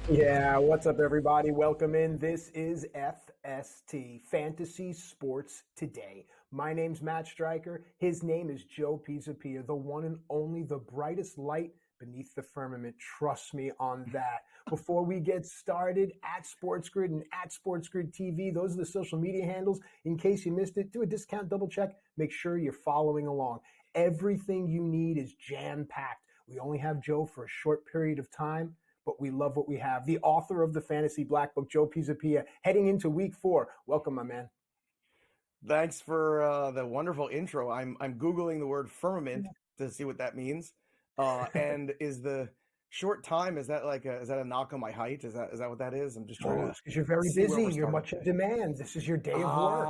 Yeah, what's up, everybody? Welcome in. This is FST, Fantasy Sports Today. My name's Matt Striker. His name is Joe Pisapia, the one and only, the brightest light beneath the firmament. Trust me on that. Before we get started, at SportsGrid and at SportsGrid TV, those are the social media handles. In case you missed it, do a discount double check. Make sure you're following along. Everything you need is jam-packed. We only have Joe for a short period of time, but we love what we have. The author of the Fantasy Black Book, Joe Pisapia, heading into week 4. Welcome, my man. Thanks for the wonderful intro. I'm Googling the word firmament to see what that means. And is the short time, is that a knock on my height? Is that what that is? I'm just trying to Because you're very see where busy. we're You're starting much in today. demand. This is your day of work.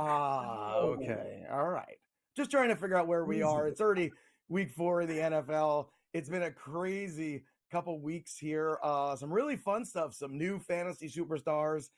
Okay. All right. Just trying to figure out where we are. It's already week 4 in the NFL. It's been a crazy couple weeks here. Some really fun stuff, some new fantasy superstars,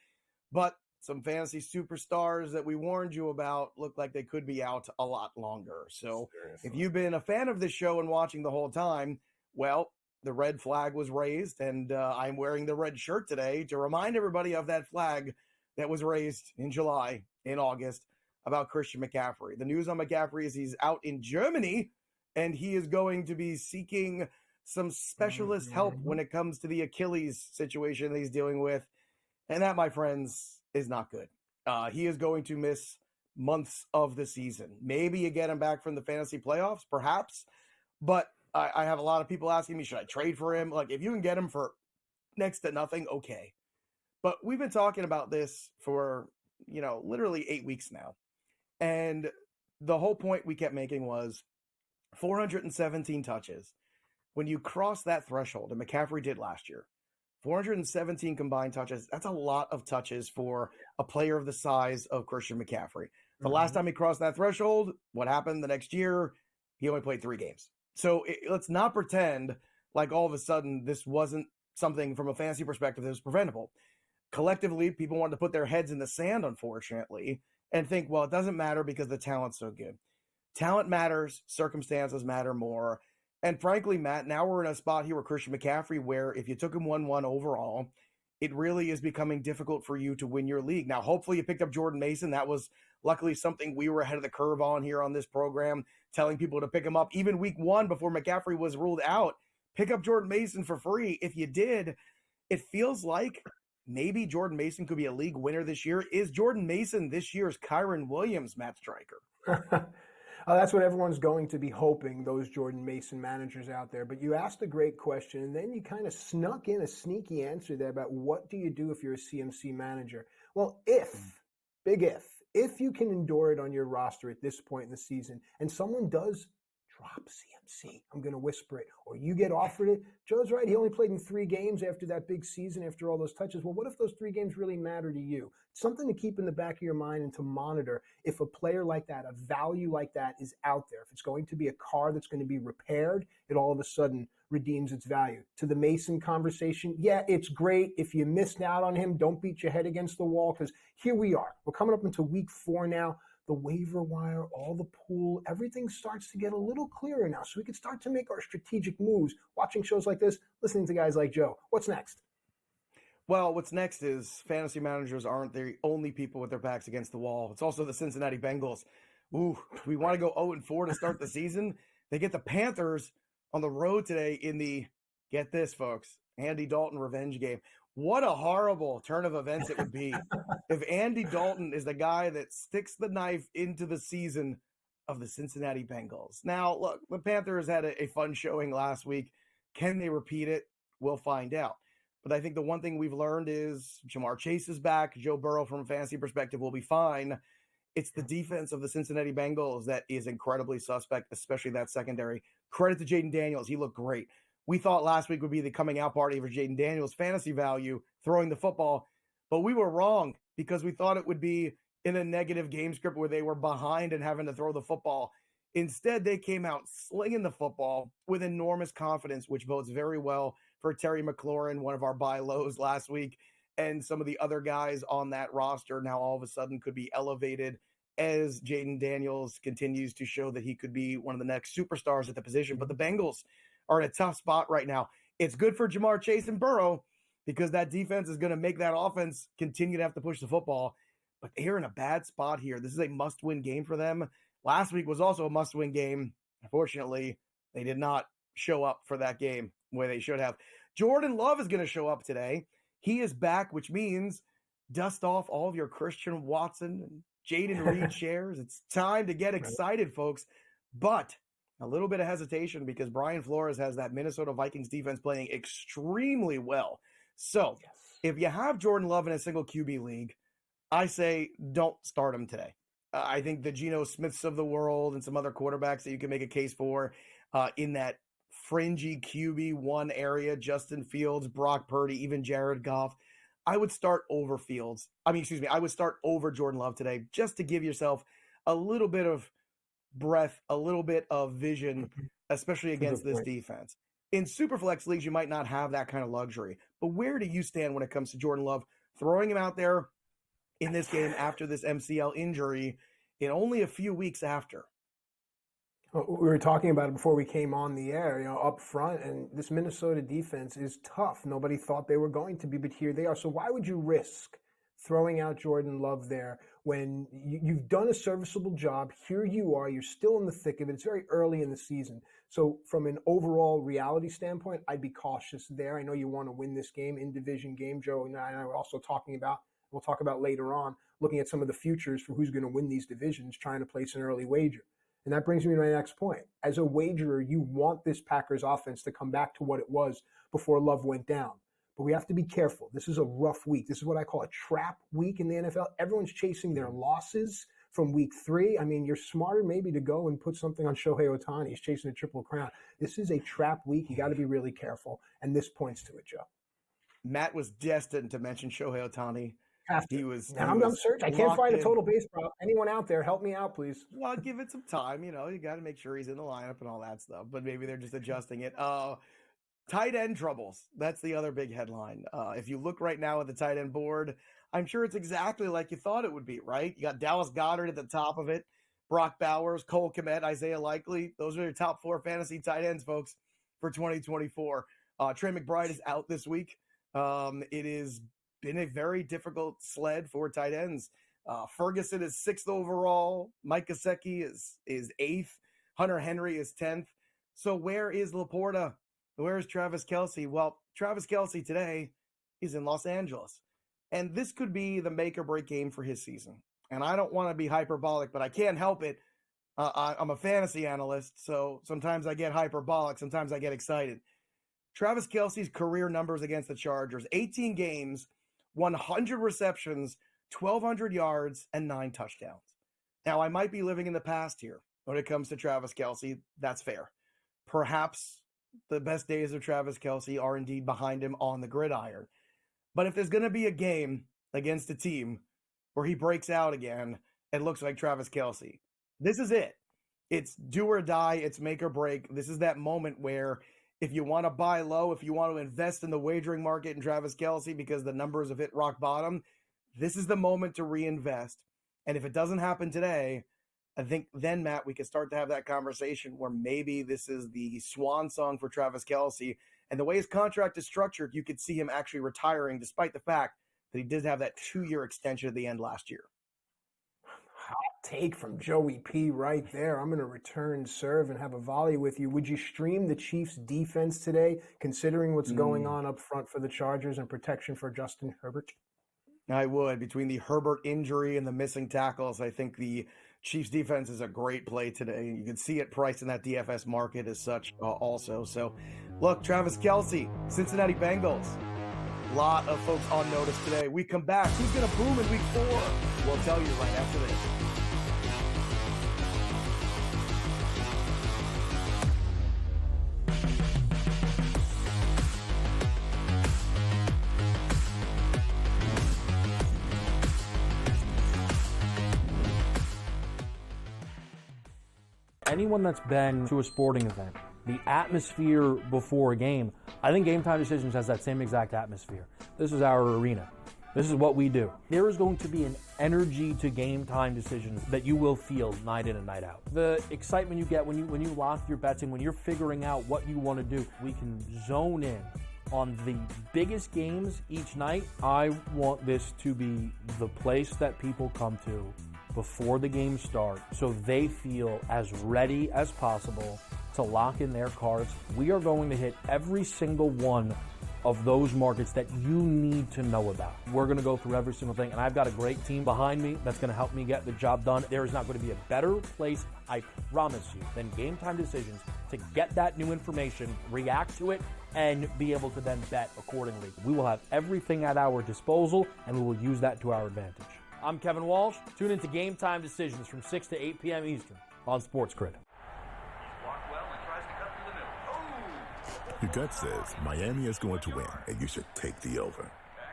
but some fantasy superstars that we warned you about look like they could be out a lot longer. So if you've been a fan of this show and watching the whole time, well, the red flag was raised, and I'm wearing the red shirt today to remind everybody of that flag that was raised in July, in August, about Christian McCaffrey. The news on McCaffrey is he's out in Germany, and he is going to be seeking some specialist help when it comes to the Achilles situation that he's dealing with. And that, my friends, is not good. He is going to miss months of the season. Maybe you get him back from the fantasy playoffs, perhaps. But I have a lot of people asking me, should I trade for him? Like, if you can get him for next to nothing, okay. But we've been talking about this for, literally 8 weeks now. And the whole point we kept making was 417 touches. When you cross that threshold, and McCaffrey did last year, 417 combined touches. That's a lot of touches for a player of the size of Christian McCaffrey. The last time he crossed that threshold, what happened the next year? He only played 3 games. So let's not pretend like all of a sudden this wasn't something from a fantasy perspective that was preventable. Collectively, people wanted to put their heads in the sand, unfortunately, and think, well, it doesn't matter because the talent's so good. Talent matters. Circumstances matter more. And frankly, Matt, now we're in a spot here with Christian McCaffrey where if you took him 1-1 overall, it really is becoming difficult for you to win your league. Now, hopefully you picked up Jordan Mason. That was luckily something we were ahead of the curve on here on this program, telling people to pick him up. Even week 1 before McCaffrey was ruled out, pick up Jordan Mason for free. If you did, it feels like maybe Jordan Mason could be a league winner this year. Is Jordan Mason this year's Kyron Williams, Matt Striker? That's what everyone's going to be hoping, those Jordan Mason managers out there. But you asked a great question, and then you kind of snuck in a sneaky answer there about what do you do if you're a CMC manager? Well, big if you can endure it on your roster at this point in the season, and someone does drop CMC, I'm going to whisper it, or you get offered it. Joe's right. He only played in 3 games after that big season, after all those touches. Well, what if those 3 games really matter to you? Something to keep in the back of your mind and to monitor if a player like that, a value like that is out there. If it's going to be a car that's going to be repaired, it all of a sudden redeems its value. To the Mason conversation, yeah, it's great. If you missed out on him, don't beat your head against the wall, because here we are. We're coming up into week 4 now. The waiver wire, all the pool, everything starts to get a little clearer now. So we can start to make our strategic moves, watching shows like this, listening to guys like Joe. What's next? Well, what's next is fantasy managers aren't the only people with their backs against the wall. It's also the Cincinnati Bengals. Ooh, we want to go 0-4 to start the season. They get the Panthers on the road today in the, get this, folks, Andy Dalton revenge game. What a horrible turn of events it would be if Andy Dalton is the guy that sticks the knife into the season of the Cincinnati Bengals. Now, look, the Panthers had a fun showing last week. Can they repeat it? We'll find out. But I think the one thing we've learned is Jamar Chase is back. Joe Burrow, from a fantasy perspective, will be fine. It's the defense of the Cincinnati Bengals that is incredibly suspect, especially that secondary. Credit to Jaden Daniels. He looked great. We thought last week would be the coming out party for Jaden Daniels' fantasy value, throwing the football. But we were wrong because we thought it would be in a negative game script where they were behind and having to throw the football. Instead, they came out slinging the football with enormous confidence, which bodes very well for Terry McLaurin, one of our buy lows last week, and some of the other guys on that roster now all of a sudden could be elevated as Jaden Daniels continues to show that he could be one of the next superstars at the position. But the Bengals are in a tough spot right now. It's good for Jamar Chase and Burrow because that defense is going to make that offense continue to have to push the football. But they're in a bad spot here. This is a must-win game for them. Last week was also a must-win game. Unfortunately, they did not show up for that game where they should have. Jordan Love is going to show up today. He is back, which means dust off all of your Christian Watson and Jaden Reed shares. It's time to get excited, folks. But a little bit of hesitation because Brian Flores has that Minnesota Vikings defense playing extremely well. So if you have Jordan Love in a single QB league, I say don't start him today. I think the Geno Smiths of the world and some other quarterbacks that you can make a case for in that fringy QB1 area, Justin Fields, Brock Purdy, even Jared Goff, I would start over Fields. I would start over Jordan Love today just to give yourself a little bit of breath, a little bit of vision, especially against this defense. In Superflex leagues, you might not have that kind of luxury. But where do you stand when it comes to Jordan Love? Throwing him out there in this game after this MCL injury in only a few weeks after. We were talking about it before we came on the air, up front, and this Minnesota defense is tough. Nobody thought they were going to be, but here they are. So why would you risk throwing out Jordan Love there when you've done a serviceable job? Here you are. You're still in the thick of it. It's very early in the season. So from an overall reality standpoint, I'd be cautious there. I know you want to win this game, in division game. Joe and I are also talking about, we'll talk about later on, looking at some of the futures for who's going to win these divisions, trying to place an early wager. And that brings me to my next point. As a wagerer, you want this Packers offense to come back to what it was before Love went down. But we have to be careful. This is a rough week. This is what I call a trap week in the NFL. Everyone's chasing their losses from week 3. I mean, you're smarter maybe to go and put something on Shohei Ohtani. He's chasing a triple crown. This is a trap week. You got to be really careful. And this points to it, Joe. Matt was destined to mention Shohei Ohtani. I'm searching. I can't find a total base prop. Anyone out there, help me out, please. Well, give it some time. You got to make sure he's in the lineup and all that stuff. But maybe they're just adjusting it. Tight end troubles. That's the other big headline. If you look right now at the tight end board, I'm sure it's exactly like you thought it would be, right? You got Dallas Goedert at the top of it, Brock Bowers, Cole Kmet, Isaiah Likely. Those are your top 4 fantasy tight ends, folks, for 2024. Trey McBride is out this week. It has been a very difficult sled for tight ends. Ferguson is 6th overall. Mike Gesicki is 8th. Hunter Henry is 10th. So where is Laporta? Where is Travis Kelce? Well, Travis Kelce today is in Los Angeles. And this could be the make or break game for his season. And I don't want to be hyperbolic, but I can't help it. I'm a fantasy analyst, so sometimes I get hyperbolic. Sometimes I get excited. Travis Kelce's career numbers against the Chargers, 18 games, 100 receptions, 1,200 yards, and 9 touchdowns. Now, I might be living in the past here when it comes to Travis Kelce. That's fair. Perhaps the best days of Travis Kelce are indeed behind him on the gridiron. But if there's going to be a game against a team where he breaks out again, it looks like Travis Kelce. This is it. It's do or die. It's make or break. This is that moment where if you want to buy low, if you want to invest in the wagering market in Travis Kelce because the numbers have hit rock bottom, this is the moment to reinvest. And if it doesn't happen today, I think then, Matt, we can start to have that conversation where maybe this is the swan song for Travis Kelce. And the way his contract is structured, you could see him actually retiring despite the fact that he did have that 2-year extension at the end last year. Hot take from Joey P right there. I'm going to return serve and have a volley with you. Would you stream the Chiefs defense today, considering what's going on up front for the Chargers and protection for Justin Herbert? I would. Between the Herbert injury and the missing tackles, I think the Chiefs defense is a great play today. You can see it priced in that DFS market as such also. So, look, Travis Kelce, Cincinnati Bengals. A lot of folks on notice today. We come back. Who's going to boom in week 4? We'll tell you right after this. Anyone that's been to a sporting event, the atmosphere before a game, I think Game Time Decisions has that same exact atmosphere. This is our arena. This is what we do. There is going to be an energy to Game Time Decisions that you will feel night in and night out. The excitement you get when you lock your bets and when you're figuring out what you want to do, we can zone in on the biggest games each night, I want this to be the place that people come to before the games start so they feel as ready as possible to lock in their cards. We are going to hit every single one of those markets that you need to know about. We're going to go through every single thing, and I've got a great team behind me that's going to help me get the job done. There is not going to be a better place, I promise you, than Game Time Decisions to get that new information, react to it, and be able to then bet accordingly. We will have everything at our disposal, and we will use that to our advantage. I'm Kevin Walsh. Tune into Game Time Decisions from 6 to 8 p.m. Eastern on SportsGrid. Your gut says Miami is going to win, and you should take the over.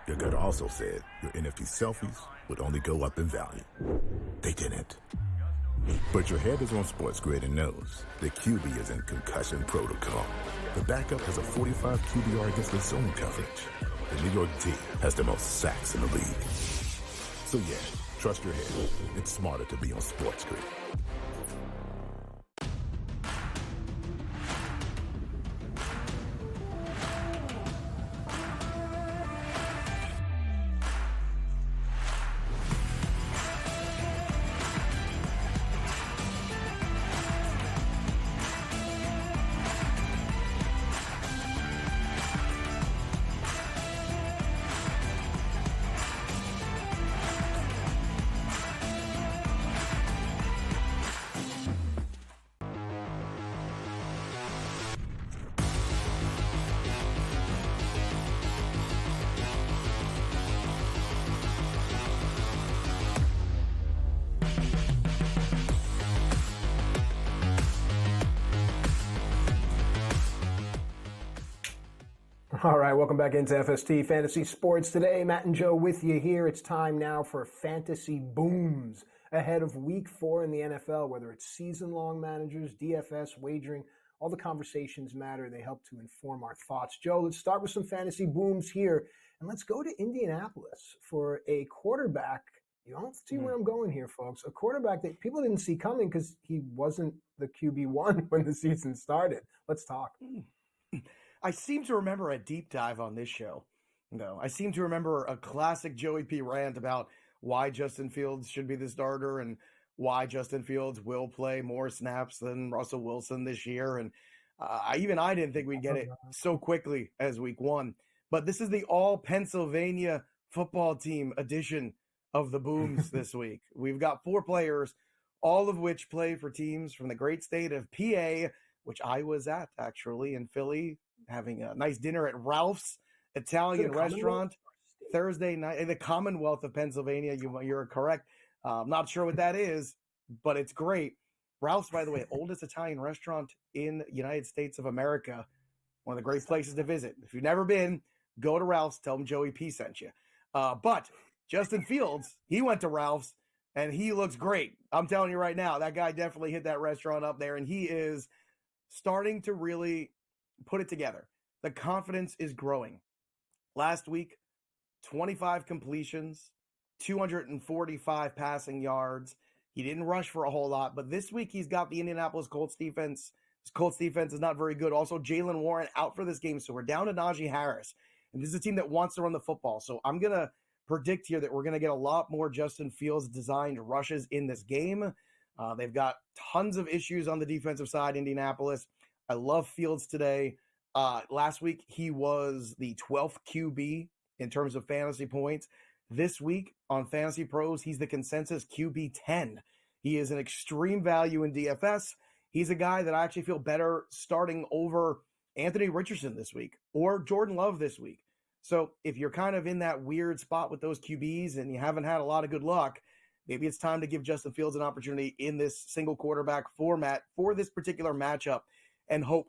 Your gut also said your NFT selfies would only go up in value. They didn't. But your head is on SportsGrid and knows the QB is in concussion protocol. The backup has a 45 QBR against the zone coverage. The New York D has the most sacks in the league. So yeah, trust your head. It's smarter to be on SportsGrid. All right, welcome back into FST Fantasy Sports today. Matt and Joe with you here. It's time now for Fantasy Booms ahead of Week 4 in the NFL, whether it's season-long managers, DFS, wagering, all the conversations matter. They help to inform our thoughts. Joe, let's start with some Fantasy Booms here, and let's go to Indianapolis for a quarterback. You don't see where I'm going here, folks. A quarterback that people didn't see coming because he wasn't the QB1 when the season started. Let's talk. I seem to remember a deep dive on this show. No, I seem to remember a classic Joey P rant about why Justin Fields should be the starter and why Justin Fields will play more snaps than Russell Wilson this year. And I didn't think we'd get it so quickly as Week 1. But this is the all Pennsylvania football team edition of the Booms this week. We've got 4 players, all of which play for teams from the great state of PA, which I was at actually in Philly, having a nice dinner at Ralph's Italian restaurant Thursday night. The Commonwealth of Pennsylvania, you're correct. I'm not sure what that is, but it's great. Ralph's, by the way, oldest Italian restaurant in the United States of America. One of the great places to visit. If you've never been, go to Ralph's. Tell them Joey P sent you. But Justin Fields, he went to Ralph's, and he looks great. I'm telling you right now, that guy definitely hit that restaurant up there, and he is starting to really put it together. The confidence is growing. Last week, 25 completions, 245 passing yards. He didn't rush for a whole lot, but this week he's got the Indianapolis Colts defense. This Colts defense is not very good. Also, Jaylen Warren out for this game, so we're down to Najee Harris. And this is a team that wants to run the football. So I'm going to predict here that we're going to get a lot more Justin Fields designed rushes in this game. They've got tons of issues on the defensive side, Indianapolis. I love Fields today. Last week, he was the 12th QB in terms of fantasy points. This week on Fantasy Pros, he's the consensus QB 10. He is an extreme value in DFS. He's a guy that I actually feel better starting over Anthony Richardson this week or Jordan Love this week. So if you're kind of in that weird spot with those QBs and you haven't had a lot of good luck, maybe it's time to give Justin Fields an opportunity in this single quarterback format for this particular matchup and hope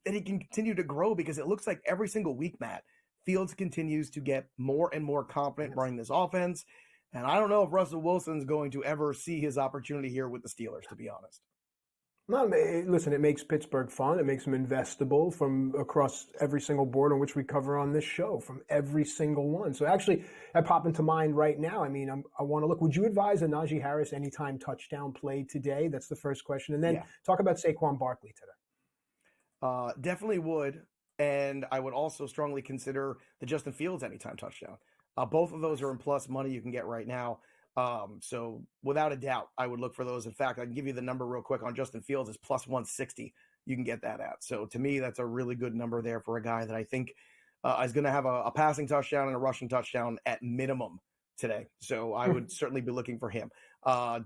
that he can continue to grow, because it looks like every single week, Matt, Fields continues to get more and more confident running this offense. And I don't know if Russell Wilson's going to ever see his opportunity here with the Steelers, to be honest. No, listen, it makes Pittsburgh fun. It makes them investable from across every single board on which we cover on this show, from every single one. So actually, that popped into mind right now. I mean, I want to look. Would you advise a Najee Harris anytime touchdown play today? That's the first question. And then talk about Saquon Barkley today. Definitely would. and I would also strongly consider the Justin Fields anytime touchdown. Both of those are in plus money you can get right now. So without a doubt, I would look for those. In fact, I can give you the number real quick on Justin Fields. It's plus 160. You can get that at. So to me, that's a really good number there for a guy that I think is going to have a passing touchdown and a rushing touchdown at minimum today. So I would certainly be looking for him.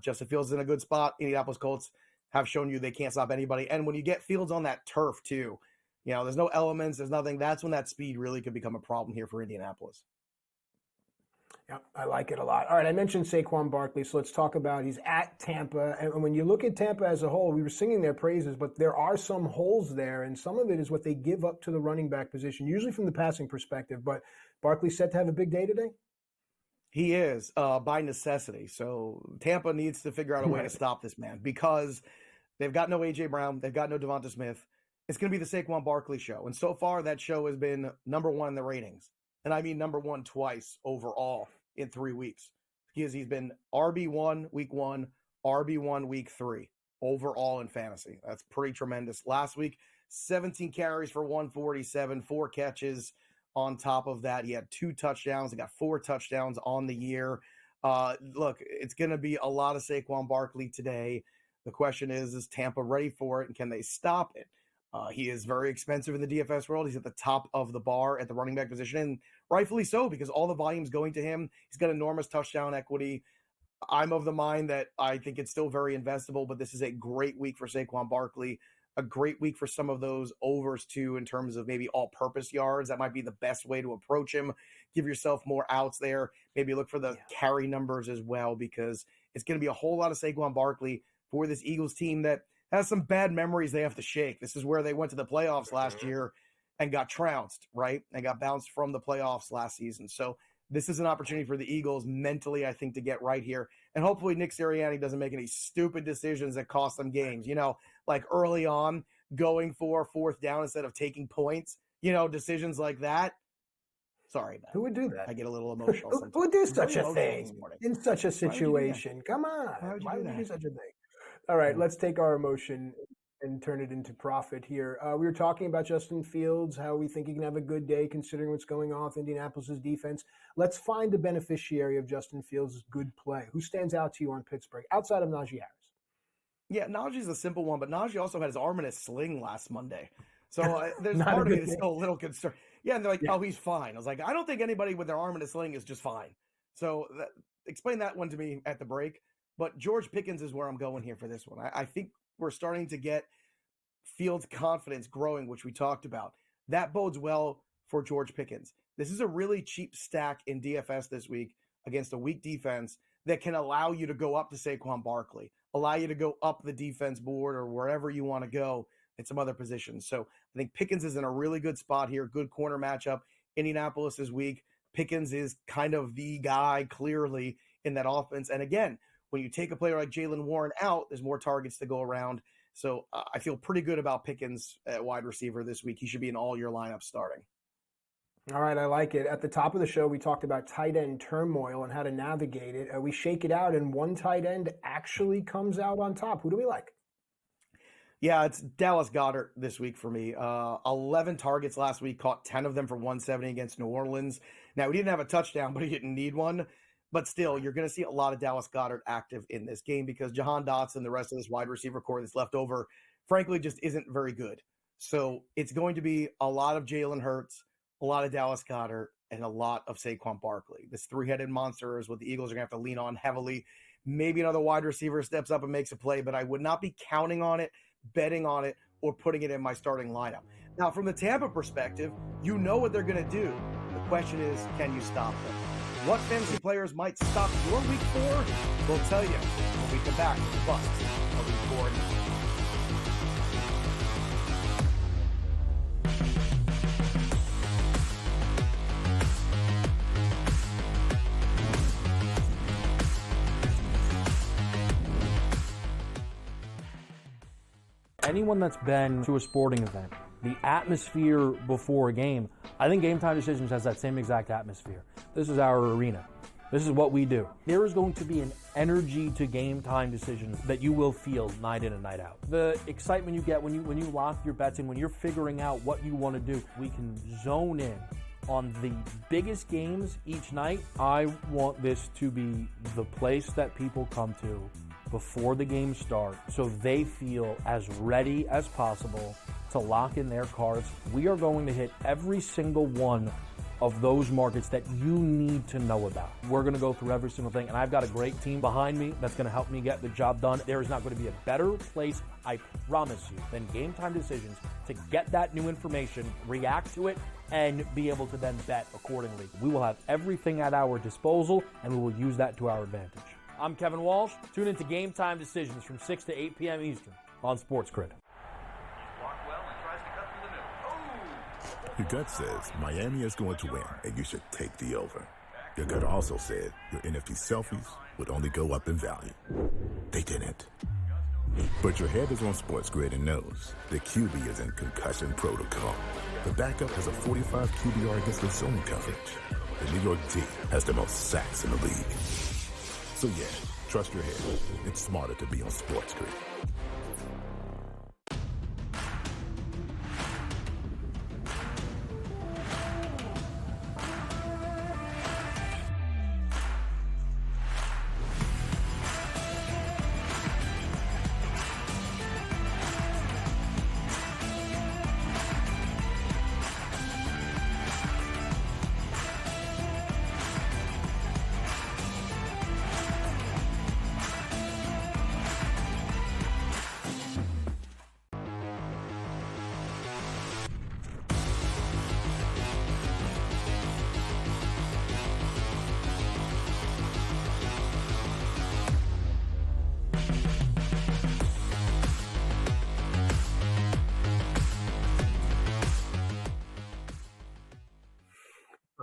Justin Fields is in a good spot. Indianapolis Colts have shown you they can't stop anybody. And when you get Fields on that turf too, there's no elements, there's nothing. That's when that speed really could become a problem here for Indianapolis. Yeah, I like it a lot. All right, I mentioned Saquon Barkley, so let's talk about he's at Tampa. And when you look at Tampa as a whole, we were singing their praises, but there are some holes there, and some of it is what they give up to the running back position, usually from the passing perspective. But Barkley's set to have a big day today? He is, by necessity. So Tampa needs to figure out a way to stop this man because they've got no A.J. Brown. They've got no Devonta Smith. It's going to be the Saquon Barkley show. And so far, that show has been number one in the ratings. And I mean number one twice overall in 3 weeks. He's been RB1 week 1, RB1 week 3 overall in fantasy. That's pretty tremendous. Last week, 17 carries for 147, 4 catches. On top of that, he had 2 touchdowns. He got 4 touchdowns on the year. Look, it's going to be a lot of Saquon Barkley today. The question is Tampa ready for it, and can they stop it? He is very expensive in the DFS world. He's at the top of the bar at the running back position, and rightfully so, because all the volume's going to him. He's got enormous touchdown equity. I'm of the mind that I think it's still very investable, but this is a great week for Saquon Barkley, a great week for some of those overs too, in terms of maybe all-purpose yards. That might be the best way to approach him. Give yourself more outs there. Maybe look for the carry numbers as well, because it's going to be a whole lot of Saquon Barkley for this Eagles team that has some bad memories they have to shake. This is where they went to the playoffs last year and got trounced, right? And got bounced from the playoffs last season. So this is an opportunity for the Eagles mentally, I think, to get right here. And hopefully Nick Sirianni doesn't make any stupid decisions that cost them games. Like early on, going for 4th down instead of taking points, decisions like that. Sorry, man. Who would do that? I get a little emotional sometimes. Who would do such a thing in such a situation? Come on. Why would you do such a thing? All right, let's take our emotion and turn it into profit here. We were talking about Justin Fields, how we think he can have a good day considering what's going on with Indianapolis' defense. Let's find the beneficiary of Justin Fields' good play. Who stands out to you on Pittsburgh, outside of Najee Harris? Yeah, Najee's a simple one, but Najee also had his arm in a sling last Monday. So there's part of me that's still a little concerned. Yeah, and they're like, oh, he's fine. I was like, I don't think anybody with their arm in a sling is just fine. So explain that one to me at the break. But George Pickens is where I'm going here for this one. I think we're starting to get Fields' confidence growing, which we talked about. That bodes well for George Pickens. This is a really cheap stack in DFS this week against a weak defense that can allow you to go up to Saquon Barkley, allow you to go up the defense board or wherever you want to go at some other positions. So I think Pickens is in a really good spot here. Good corner matchup. Indianapolis is weak. Pickens is kind of the guy clearly in that offense. And again, when you take a player like Jaylen Warren out, there's more targets to go around. So I feel pretty good about Pickens at wide receiver this week. He should be in all your lineups starting. All right, I like it. At the top of the show, we talked about tight end turmoil and how to navigate it. We shake it out, and one tight end actually comes out on top. Who do we like? Yeah, it's Dallas Goedert this week for me. 11 targets last week, caught 10 of them for 170 against New Orleans. Now, he didn't have a touchdown, but he didn't need one. But still, you're going to see a lot of Dallas Goedert active in this game because Jahan Dotson, the rest of this wide receiver core that's left over, frankly, just isn't very good. So it's going to be a lot of Jalen Hurts, a lot of Dallas Goedert, and a lot of Saquon Barkley. This three-headed monster is what the Eagles are going to have to lean on heavily. Maybe another wide receiver steps up and makes a play, but I would not be counting on it, betting on it, or putting it in my starting lineup. Now, from the Tampa perspective, you know what they're going to do. The question is, can you stop them? What fantasy players might stop your week 4? We'll tell you when we come back to the bust of week 4. Anyone that's been to a sporting event, the atmosphere before a game, I think Game Time Decisions has that same exact atmosphere. This is our arena. This is what we do. There is going to be an energy to game time decisions that you will feel night in and night out. The excitement you get when you lock your bets in, when you're figuring out what you want to do, we can zone in on the biggest games each night. I want this to be the place that people come to before the games start so they feel as ready as possible to lock in their cards. We are going to hit every single one of those markets that you need to know about. We're going to go through every single thing, and I've got a great team behind me that's going to help me get the job done. There is not going to be a better place, I promise you, than Game Time Decisions to get that new information, react to it, and be able to then bet accordingly. We will have everything at our disposal, and we will use that to our advantage. I'm Kevin Walsh. Tune into Game Time Decisions from 6 to 8 p.m. Eastern on SportsGrid. Your gut says Miami is going to win, and you should take the over. Your gut also said your NFT selfies would only go up in value. They didn't. But your head is on SportsGrid and knows the QB is in concussion protocol. The backup has a 45 QBR against the zone coverage. The New York D has the most sacks in the league. So yeah, trust your head. It's smarter to be on SportsGrid.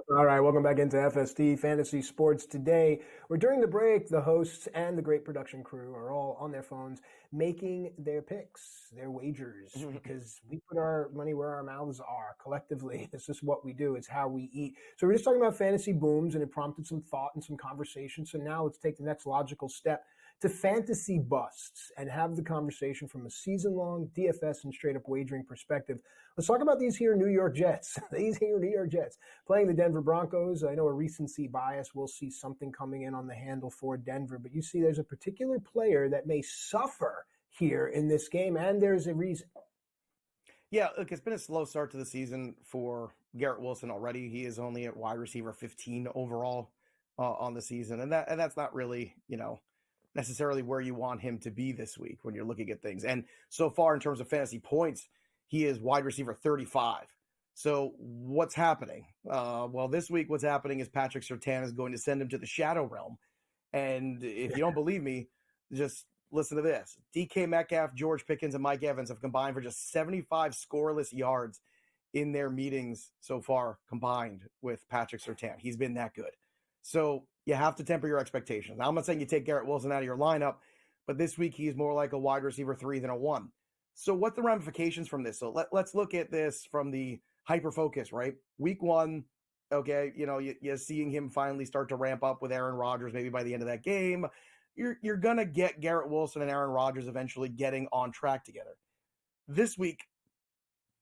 All right, welcome back into FST Fantasy Sports Today, where during the break, the hosts and the great production crew are all on their phones making their picks, their wagers, because we put our money where our mouths are collectively. This is what we do. It's how we eat. So we're just talking about fantasy booms, and it prompted some thought and some conversation. So now let's take the next logical step to fantasy busts and have the conversation from a season-long DFS and straight-up wagering perspective. Let's talk about these here New York Jets. These here New York Jets playing the Denver Broncos. I know a recency bias. We'll see something coming in on the handle for Denver, but you see there's a particular player that may suffer here in this game, and there's a reason. Yeah, look, it's been a slow start to the season for Garrett Wilson already. He is only at wide receiver 15 overall on the season, and that's not really, necessarily where you want him to be this week when you're looking at things. And so far in terms of fantasy points, he is wide receiver 35. So what's happening? Well, this week what's happening is Patrick Surtain is going to send him to the shadow realm. And if you don't believe me, just listen to this. DK Metcalf, George Pickens, and Mike Evans have combined for just 75 scoreless yards in their meetings so far combined with Patrick Surtain. He's been that good. So you have to temper your expectations. Now, I'm not saying you take Garrett Wilson out of your lineup, but this week he's more like a wide receiver 3 than a 1. So what the ramifications from this? So let's look at this from the hyper focus, right? Week 1, okay, you're seeing him finally start to ramp up with Aaron Rodgers maybe by the end of that game. You're going to get Garrett Wilson and Aaron Rodgers eventually getting on track together. This week,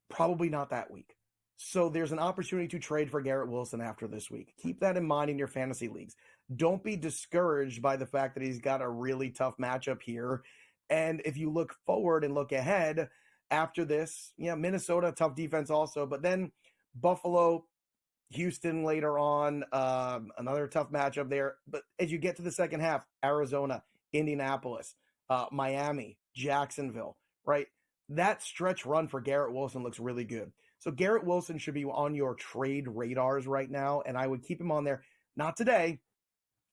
probably not that week. So there's an opportunity to trade for Garrett Wilson after this week. Keep that in mind in your fantasy leagues. Don't be discouraged by the fact that he's got a really tough matchup here. And if you look forward and look ahead after this, Minnesota, tough defense also, but then Buffalo, Houston later on, another tough matchup there. But as you get to the second half, Arizona, Indianapolis, Miami, Jacksonville, right? That stretch run for Garrett Wilson looks really good. So Garrett Wilson should be on your trade radars right now, and I would keep him on there, not today,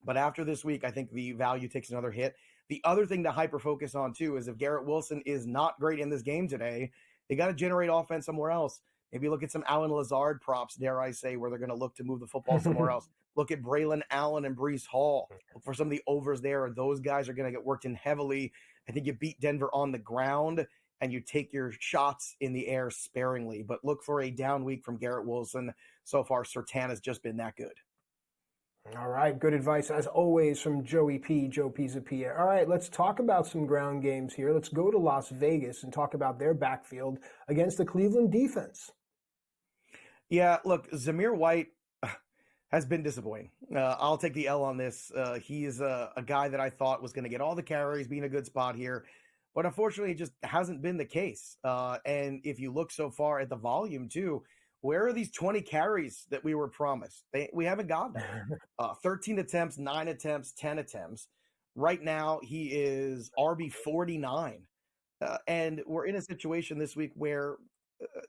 but after this week, I think the value takes another hit. The other thing to hyper-focus on, too, is if Garrett Wilson is not great in this game today, they got to generate offense somewhere else. Maybe look at some Allen Lazard props, dare I say, where they're going to look to move the football somewhere else. Look at Braylon Allen and Breece Hall. Look for some of the overs there. Those guys are going to get worked in heavily. I think you beat Denver on the ground, and you take your shots in the air sparingly. But look for a down week from Garrett Wilson. So far, Surtain has just been that good. All right, good advice as always from Joe Pisapia. All right, let's talk about some ground games here. Let's go to Las Vegas and talk about their backfield against the Cleveland defense. Yeah, look, Zamir White has been disappointing. I'll take the L on this. He is a guy that I thought was going to get all the carries, be in a good spot here. But unfortunately, it just hasn't been the case. And if you look so far at the volume, too, where are these 20 carries that we were promised? We haven't gotten them. 13 attempts, 9 attempts, 10 attempts. Right now, he is RB 49. And we're in a situation this week where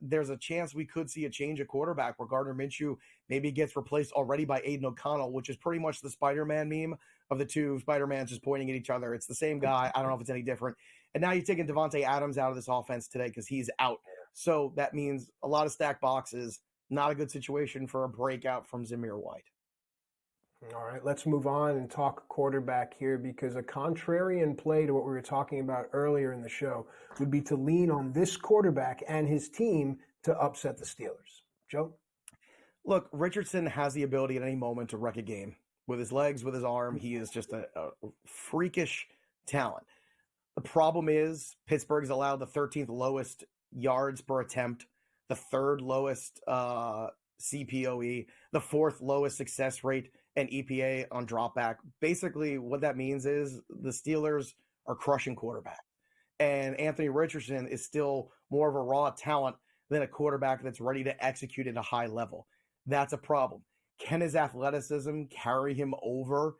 there's a chance we could see a change of quarterback where Gardner Minshew maybe gets replaced already by Aiden O'Connell, which is pretty much the Spider-Man meme of the two Spider-Mans just pointing at each other. It's the same guy. I don't know if it's any different. And now you're taking Devontae Adams out of this offense today because he's out. So that means a lot of stacked boxes. Not a good situation for a breakout from Zamir White. All right, let's move on and talk quarterback here because a contrarian play to what we were talking about earlier in the show would be to lean on this quarterback and his team to upset the Steelers. Joe? Look, Richardson has the ability at any moment to wreck a game. With his legs, with his arm, he is just a freakish talent. The problem is Pittsburgh's allowed the 13th lowest yards per attempt, the 3rd lowest CPOE, the 4th lowest success rate and EPA on dropback. Basically, what that means is the Steelers are crushing quarterback. And Anthony Richardson is still more of a raw talent than a quarterback that's ready to execute at a high level. That's a problem. Can his athleticism carry him over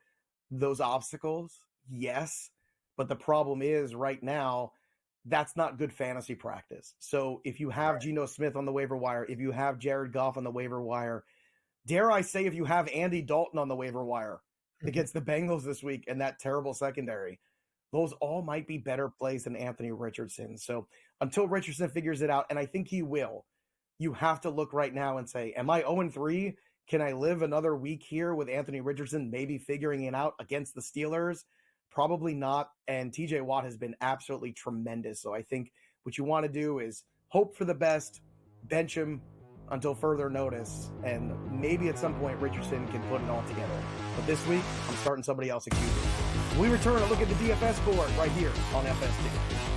those obstacles? Yes. But the problem is right now, that's not good fantasy practice. So if you have Geno Smith on the waiver wire, if you have Jared Goff on the waiver wire, dare I say if you have Andy Dalton on the waiver wire against the Bengals this week and that terrible secondary, those all might be better plays than Anthony Richardson. So until Richardson figures it out, and I think he will, you have to look right now and say, am I 0-3? Can I live another week here with Anthony Richardson maybe figuring it out against the Steelers? Probably not. And TJ Watt has been absolutely tremendous. So I think what you want to do is hope for the best, bench him until further notice, and maybe at some point Richardson can put it all together. But this week, I'm starting somebody else at QB. We return and look at the DFS board right here on FSD.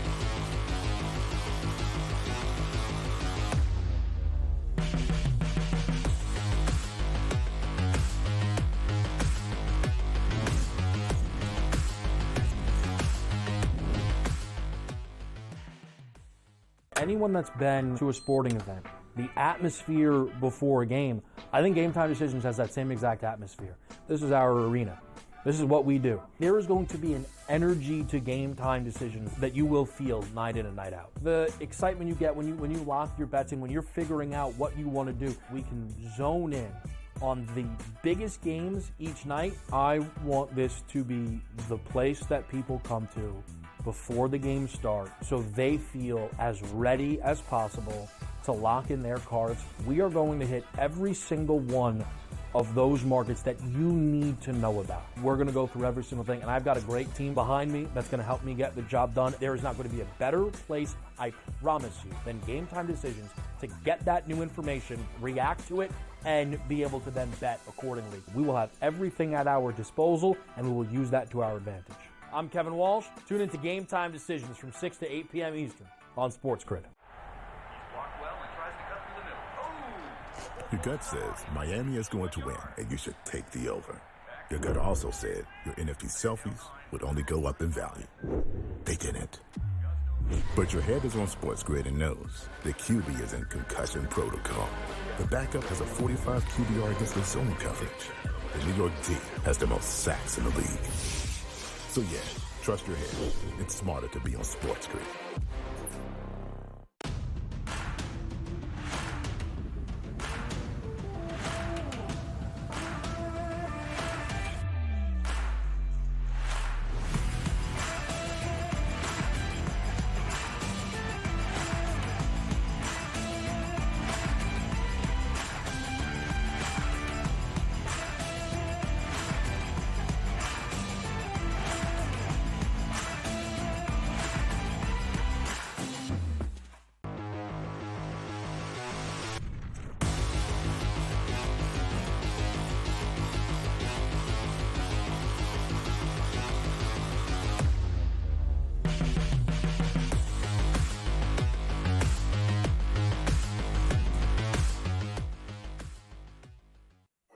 Anyone that's been to a sporting event, the atmosphere before a game, I think Game Time Decisions has that same exact atmosphere. This is our arena. This is what we do. There is going to be an energy to Game Time Decisions that you will feel night in and night out. The excitement you get when you lock your bets in, when you're figuring out what you want to do, we can zone in on the biggest games each night. I want this to be the place that people come to before the game starts so they feel as ready as possible to lock in their cards. We are going to hit every single one of those markets that you need to know about. We're going to go through every single thing, and I've got a great team behind me that's going to help me get the job done. There is not going to be a better place, I promise you, than Game Time Decisions to get that new information, react to it, and be able to then bet accordingly. We will have everything at our disposal, and we will use that to our advantage. I'm Kevin Walsh. Tune into Game Time Decisions from 6 to 8 p.m. Eastern on SportsGrid. Your gut says Miami is going to win, and you should take the over. Your gut also said your NFT selfies would only go up in value. They didn't. But your head is on SportsGrid and knows the QB is in concussion protocol. The backup has a 45 QBR against the zone coverage. The New York D has the most sacks in the league. So yeah, trust your head. It's smarter to be on SportsGrid.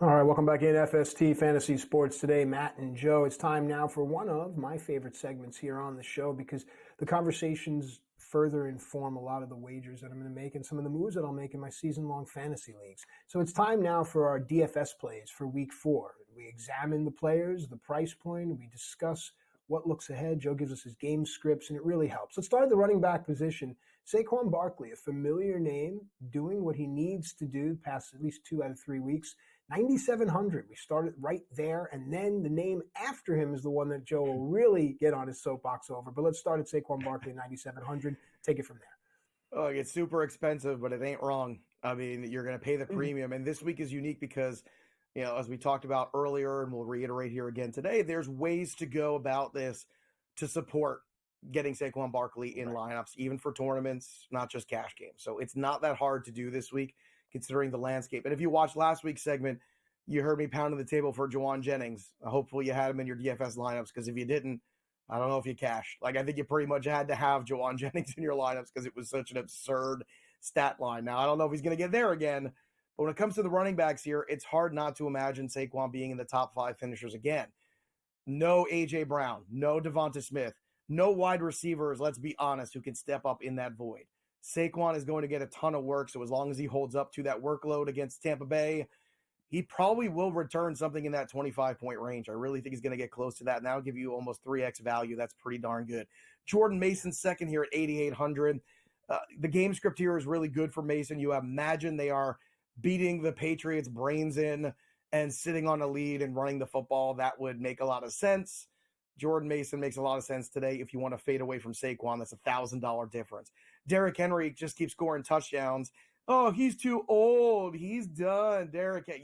All right, welcome back in FST Fantasy Sports Today. Matt and Joe. It's time now for one of my favorite segments here on the show because the conversations further inform a lot of the wagers that I'm going to make and some of the moves that I'll make in my season-long fantasy leagues. So it's time now for our DFS plays for Week 4. We examine the players, the price point, we discuss what looks ahead. Joe gives us his game scripts, and it really helps. Let's start at the running back position. Saquon Barkley, a familiar name, doing what he needs to do past at least 2 out of 3 weeks. 9,700. We started right there, and then the name after him is the one that Joe will really get on his soapbox over. But let's start at Saquon Barkley, 9,700. Take it from there. Oh, it's super expensive, but it ain't wrong. I mean, you're going to pay the premium, and this week is unique because, you know, as we talked about earlier, and we'll reiterate here again today, there's ways to go about this to support getting Saquon Barkley in lineups, even for tournaments, not just cash games. So it's not that hard to do this week, considering the landscape. And if you watched last week's segment, you heard me pounding the table for Juwan Jennings. Hopefully you had him in your DFS lineups, because if you didn't, I don't know if you cashed. Like, I think you pretty much had to have Juwan Jennings in your lineups because it was such an absurd stat line. Now, I don't know if he's going to get there again, but when it comes to the running backs here, it's hard not to imagine Saquon being in the top 5 finishers again. No A.J. Brown, no Devonta Smith, no wide receivers, let's be honest, who can step up in that void. Saquon is going to get a ton of work, so as long as he holds up to that workload against Tampa Bay, he probably will return something in that 25-point range. I really think he's going to get close to that, and that'll give you almost 3x value. That's pretty darn good. Jordan Mason second here at 8,800. The game script here is really good for Mason. You imagine they are beating the Patriots' brains in and sitting on a lead and running the football. That would make a lot of sense. Jordan Mason makes a lot of sense today. If you want to fade away from Saquon, that's $1,000 difference. Derrick Henry just keeps scoring touchdowns. Oh, he's too old. He's done.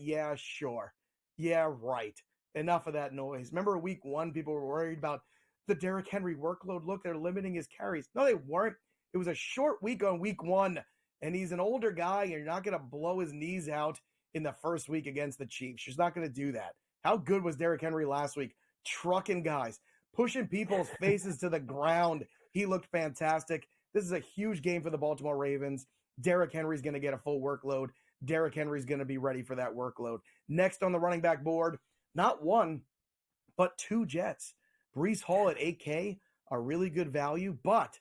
Yeah, sure. Yeah, right. Enough of that noise. Remember week 1, people were worried about the Derrick Henry workload. Look, they're limiting his carries. No, they weren't. It was a short week on week 1, and he's an older guy, and you're not going to blow his knees out in the first week against the Chiefs. She's not going to do that. How good was Derrick Henry last week? Trucking guys, pushing people's faces to the ground. He looked fantastic. This is a huge game for the Baltimore Ravens. Derrick Henry's going to get a full workload. Derrick Henry's going to be ready for that workload. Next on the running back board, not one, but 2 Jets. Breece Hall at 8K, a really good value, but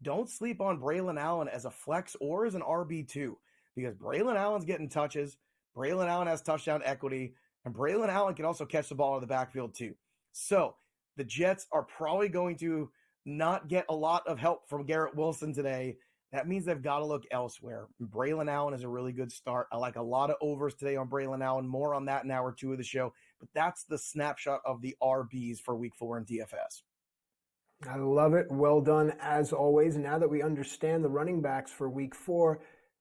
don't sleep on Braylon Allen as a flex or as an RB2, because Braylon Allen's getting touches. Braylon Allen has touchdown equity, and Braylon Allen can also catch the ball in the backfield too. So the Jets are probably going to not get a lot of help from Garrett Wilson today. That means they've got to look elsewhere. Braylon Allen is a really good start. I like a lot of overs today on Braylon Allen. More on that in hour 2 of the show. But that's the snapshot of the RBs for week 4 in DFS. I love it. Well done, as always. And now that we understand the running backs for week 4,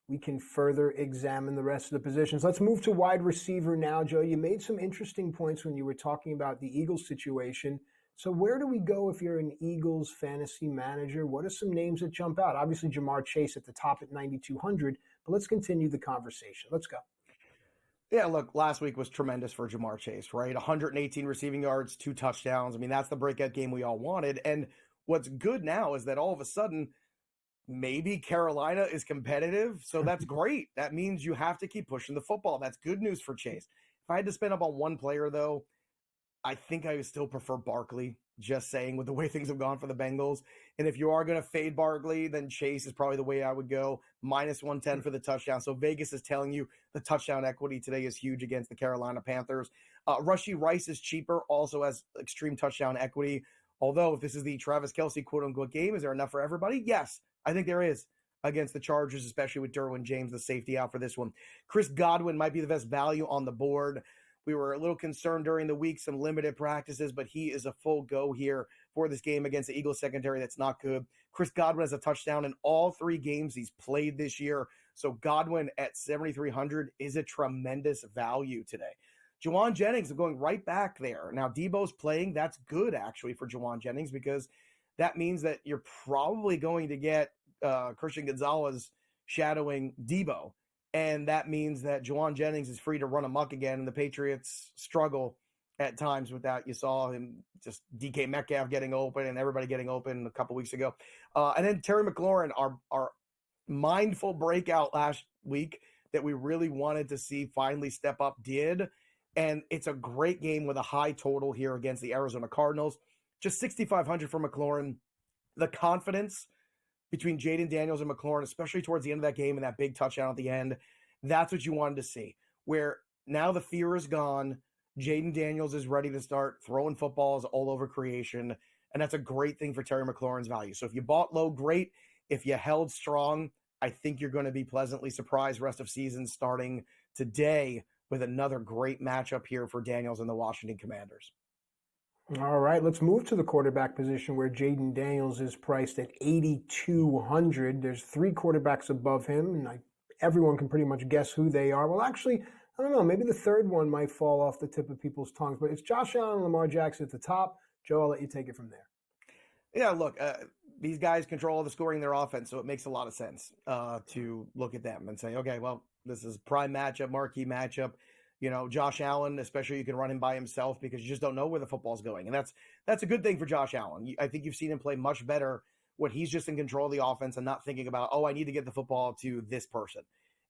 we can further examine the rest of the positions. Let's move to wide receiver now, Joe. You made some interesting points when you were talking about the Eagles situation. So where do we go if you're an Eagles fantasy manager? What are some names that jump out? Obviously, Jamar Chase at the top at 9,200, but let's continue the conversation. Let's go. Yeah, look, last week was tremendous for Jamar Chase, right? 118 receiving yards, 2 touchdowns. I mean, that's the breakout game we all wanted. And what's good now is that all of a sudden, maybe Carolina is competitive. So that's great. That means you have to keep pushing the football. That's good news for Chase. If I had to spend up on one player, though, I think I would still prefer Barkley, just saying, with the way things have gone for the Bengals. And if you are going to fade Barkley, then Chase is probably the way I would go. Minus 110 for the touchdown. So Vegas is telling you the touchdown equity today is huge against the Carolina Panthers. Rashee Rice is cheaper, also has extreme touchdown equity. Although if this is the Travis Kelce quote-unquote game, is there enough for everybody? Yes, I think there is against the Chargers, especially with Derwin James, the safety, out for this one. Chris Godwin might be the best value on the board. We were a little concerned during the week, some limited practices, but he is a full go here for this game against the Eagles secondary that's not good. Chris Godwin has a touchdown in all 3 games he's played this year. So Godwin at 7,300 is a tremendous value today. Juwan Jennings, I'm going right back there. Now, Debo's playing. That's good, actually, for Juwan Jennings, because that means that you're probably going to get Christian Gonzalez shadowing Debo. And that means that Juwan Jennings is free to run amok again, and the Patriots struggle at times with that. You saw him just DK Metcalf getting open and everybody getting open a couple weeks ago. And then Terry McLaurin, our mindful breakout last week that we really wanted to see finally step up, did. And it's a great game with a high total here against the Arizona Cardinals. Just 6,500 for McLaurin. The confidence between Jaden Daniels and McLaurin, especially towards the end of that game and that big touchdown at the end, that's what you wanted to see. Where now the fear is gone. Jaden Daniels is ready to start throwing footballs all over creation. And that's a great thing for Terry McLaurin's value. So if you bought low, great. If you held strong, I think you're going to be pleasantly surprised rest of season starting today with another great matchup here for Daniels and the Washington Commanders. All right, let's move to the quarterback position where Jaden Daniels is priced at 8,200. There's 3 quarterbacks above him, and everyone can pretty much guess who they are. Well, actually, I don't know. Maybe the third one might fall off the tip of people's tongues, but it's Josh Allen and Lamar Jackson at the top. Joe, I'll let you take it from there. Yeah, look, these guys control the scoring in their offense, so it makes a lot of sense to look at them and say, okay, well, this is prime matchup, marquee matchup. You know, Josh Allen, especially, you can run him by himself because you just don't know where the football's going. And that's a good thing for Josh Allen. I think you've seen him play much better when he's just in control of the offense and not thinking about, oh, I need to get the football to this person.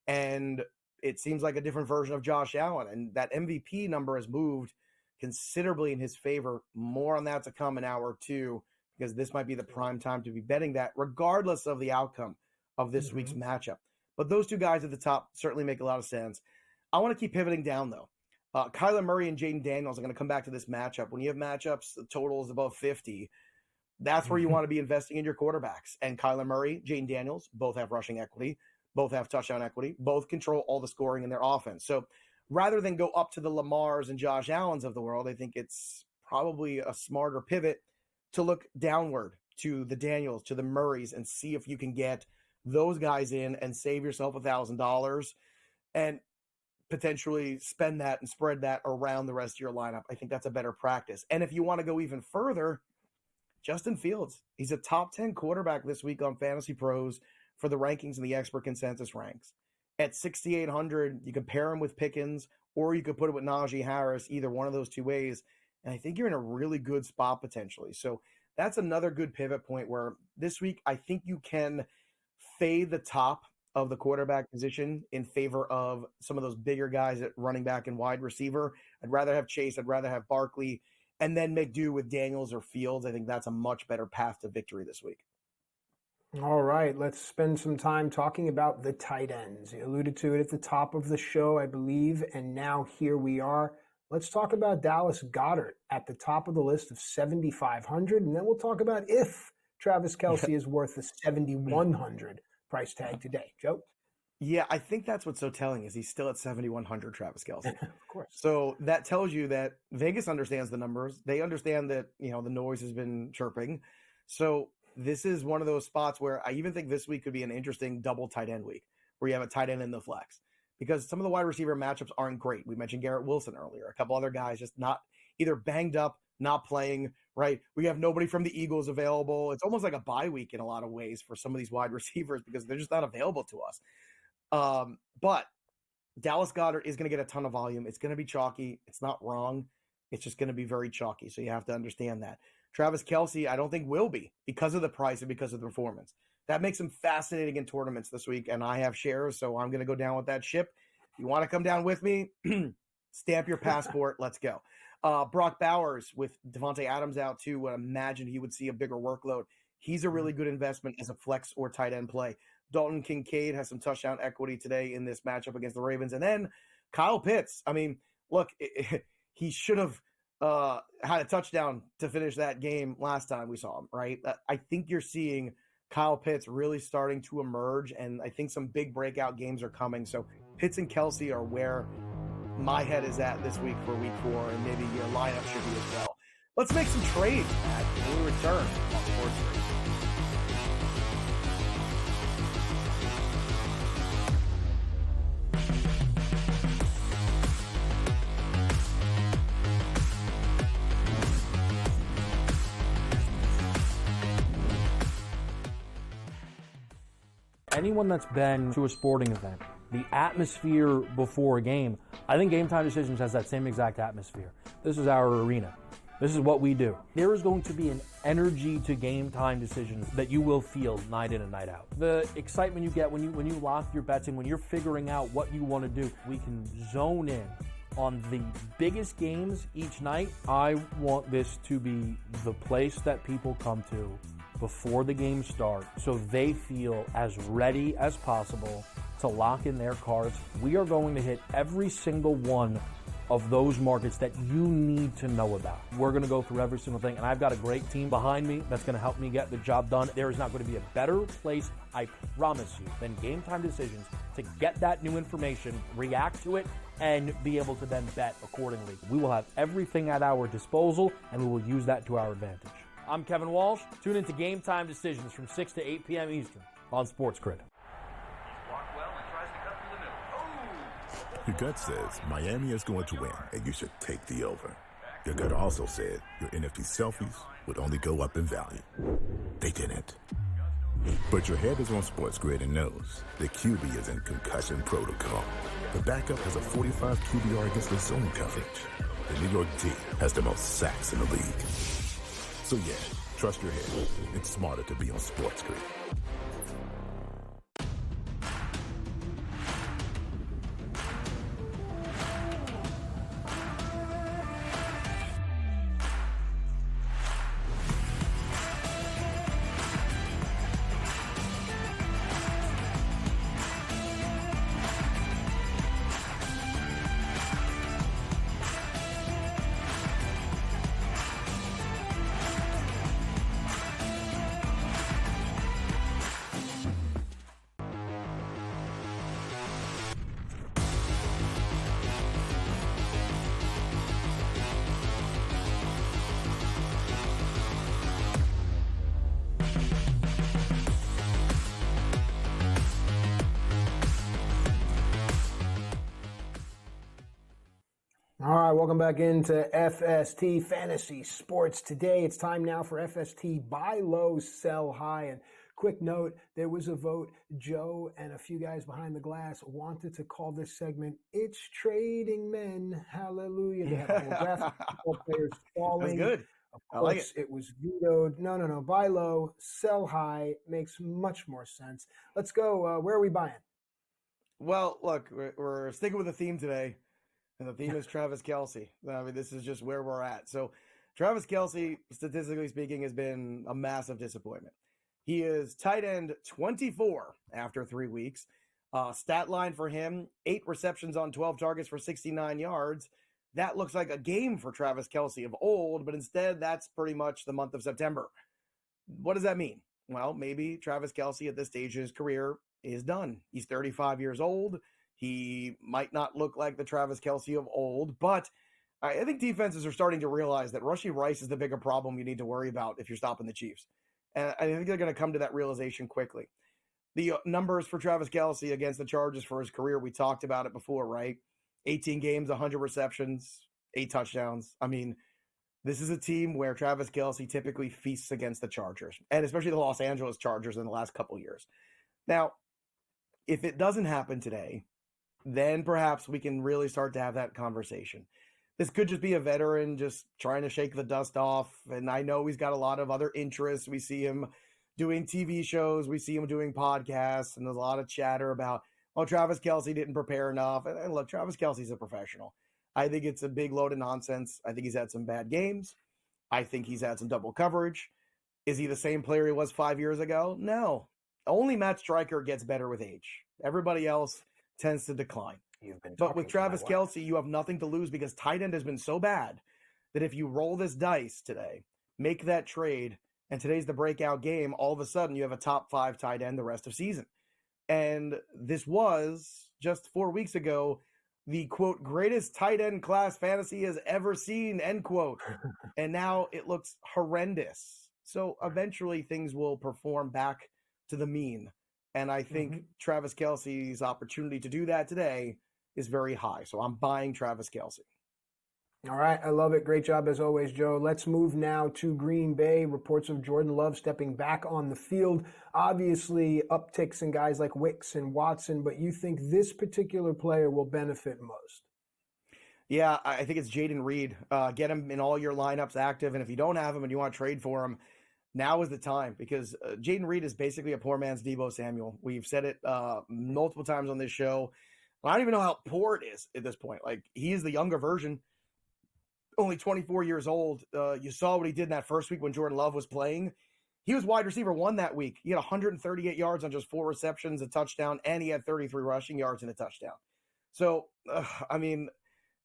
And it seems like a different version of Josh Allen. And that MVP number has moved considerably in his favor. More on that to come in hour 2, because this might be the prime time to be betting that, regardless of the outcome of this week's matchup. But those 2 guys at the top certainly make a lot of sense. I want to keep pivoting down, though. Kyler Murray and Jaden Daniels are going to come back to this matchup. When you have matchups, the total is above 50. That's where you want to be investing in your quarterbacks. And Kyler Murray, Jaden Daniels, both have rushing equity, both have touchdown equity, both control all the scoring in their offense. So rather than go up to the Lamars and Josh Allens of the world, I think it's probably a smarter pivot to look downward to the Daniels, to the Murrays, and see if you can get those guys in and save yourself $1,000 and potentially spend that and spread that around the rest of your lineup. I think that's a better practice. And if you want to go even further, Justin Fields, he's a top 10 quarterback this week on Fantasy Pros for the rankings and the expert consensus ranks. At 6,800, you can pair him with Pickens, or you could put it with Najee Harris, either one of those 2 ways. And I think you're in a really good spot potentially. So that's another good pivot point where this week, I think you can fade the top of the quarterback position in favor of some of those bigger guys at running back and wide receiver. I'd rather have Chase. I'd rather have Barkley, and then make do with Daniels or Fields. I think that's a much better path to victory this week. All right, let's spend some time talking about the tight ends. You alluded to it at the top of the show, I believe, and now here we are. Let's talk about Dallas Goedert at the top of the list of 7,500, and then we'll talk about if Travis Kelce is worth the 7,100 price tag today. Joe? Yeah, I think that's what's so telling is he's still at 7,100, Travis Kelce. Of course. So that tells you that Vegas understands the numbers. They understand that, you know, the noise has been chirping. So this is one of those spots where I even think this week could be an interesting double tight end week where you have a tight end in the flex, because some of the wide receiver matchups aren't great. We mentioned Garrett Wilson earlier, a couple other guys just not either banged up, not playing, right? We have nobody from the Eagles available. It's almost like a bye week in a lot of ways for some of these wide receivers because they're just not available to us. But Dallas Goedert is going to get a ton of volume. It's going to be chalky. It's not wrong. It's just going to be very chalky. So you have to understand that. Travis Kelce, I don't think will be because of the price and because of the performance. That makes him fascinating in tournaments this week, and I have shares, so I'm going to go down with that ship. If you want to come down with me, stamp your passport. Let's go. Brock Bowers with Devontae Adams out too, would imagine he would see a bigger workload. He's a really good investment as a flex or tight end play. Dalton Kincaid has some touchdown equity today in this matchup against the Ravens. And then Kyle Pitts. I mean, look, he should have had a touchdown to finish that game last time we saw him, right? I think you're seeing Kyle Pitts really starting to emerge, and I think some big breakout games are coming. So Pitts and Kelce are where my head is at this week for week 4, and maybe your lineup should be as well. Let's make some trades, Matt, when we return on SportsGrid. Anyone that's been to a sporting event, the atmosphere before a game, I think Game Time Decisions has that same exact atmosphere. This is our arena. This is what we do. There is going to be an energy to Game Time Decisions that you will feel night in and night out. The excitement you get when you lock your bets in, when you're figuring out what you want to do, we can zone in on the biggest games each night, I want this to be the place that people come to before the game starts so they feel as ready as possible to lock in their cards. We are going to hit every single one of those markets that you need to know about. We're going to go through every single thing, and I've got a great team behind me that's going to help me get the job done. There is not going to be a better place, I promise you, than Game Time Decisions to get that new information, react to it, and be able to then bet accordingly. We will have everything at our disposal, and we will use that to our advantage. I'm Kevin Walsh. Tune into Game Time Decisions from 6 to 8 p.m. Eastern on SportsGrid. Your gut says Miami is going to win, and you should take the over. Your gut also said your NFT selfies would only go up in value. They didn't. But your head is on SportsGrid and knows the QB is in concussion protocol. The backup has a 45 QBR against the zone coverage. The New York D has the most sacks in the league. So yeah, trust your head. It's smarter to be on SportsGrid. All right, welcome back into FST Fantasy Sports. Today, it's time now for FST Buy Low, Sell High. And quick note, there was a vote. Joe and a few guys behind the glass wanted to call this segment It's Trading Men. Hallelujah. They had a whole draft of football players falling. That's good. Of I like course, it was vetoed. No. Buy low, sell high makes much more sense. Let's go. Where are we buying? Well, look, we're sticking with the theme today. And the theme is Travis Kelce. I mean, this is just where we're at. So Travis Kelce, statistically speaking, has been a massive disappointment. He is tight end 24 after 3 weeks. Stat line for him, 8 receptions on 12 targets for 69 yards. That looks like a game for Travis Kelce of old, but instead that's pretty much the month of September. What does that mean? Well, maybe Travis Kelce at this stage of his career is done. He's 35 years old. He might not look like the Travis Kelce of old, but I think defenses are starting to realize that Rashee Rice is the bigger problem you need to worry about if you're stopping the Chiefs. And I think they're going to come to that realization quickly. The numbers for Travis Kelce against the Chargers for his career, we talked about it before, right? 18 games, 100 receptions, 8 touchdowns. I mean, this is a team where Travis Kelce typically feasts against the Chargers, and especially the Los Angeles Chargers in the last couple years. Now, if it doesn't happen today, then perhaps we can really start to have that conversation. This could just be a veteran just trying to shake the dust off. And I know he's got a lot of other interests. We see him doing TV shows. We see him doing podcasts. And there's a lot of chatter about, oh, Travis Kelce didn't prepare enough. And look, Travis Kelce's a professional. I think it's a big load of nonsense. I think he's had some bad games. I think he's had some double coverage. Is he the same player he was 5 years ago? No. Only Matt Striker gets better with age. Everybody else tends to decline. But with Travis Kelce, you have nothing to lose because tight end has been so bad that if you roll this dice today, make that trade, and today's the breakout game, all of a sudden you have a top 5 tight end the rest of season. And this was, just 4 weeks ago, the, quote, greatest tight end class fantasy has ever seen, end quote. And now it looks horrendous. So eventually things will perform back to the mean. And I think Travis Kelce's opportunity to do that today is very high. So I'm buying Travis Kelce. All right. I love it. Great job as always, Joe. Let's move now to Green Bay. Reports of Jordan Love stepping back on the field. Obviously, upticks in guys like Wicks and Watson, but you think this particular player will benefit most? Yeah, I think it's Jaden Reed. Get him in all your lineups active. And if you don't have him and you want to trade for him, now is the time, because Jaden Reed is basically a poor man's Deebo Samuel. We've said it multiple times on this show. I don't even know how poor it is at this point. Like, he is the younger version, only 24 years old. You saw what he did in that first week when Jordan Love was playing. He was wide receiver 1 that week. He had 138 yards on just 4 receptions, a touchdown, and he had 33 rushing yards and a touchdown. So, I mean,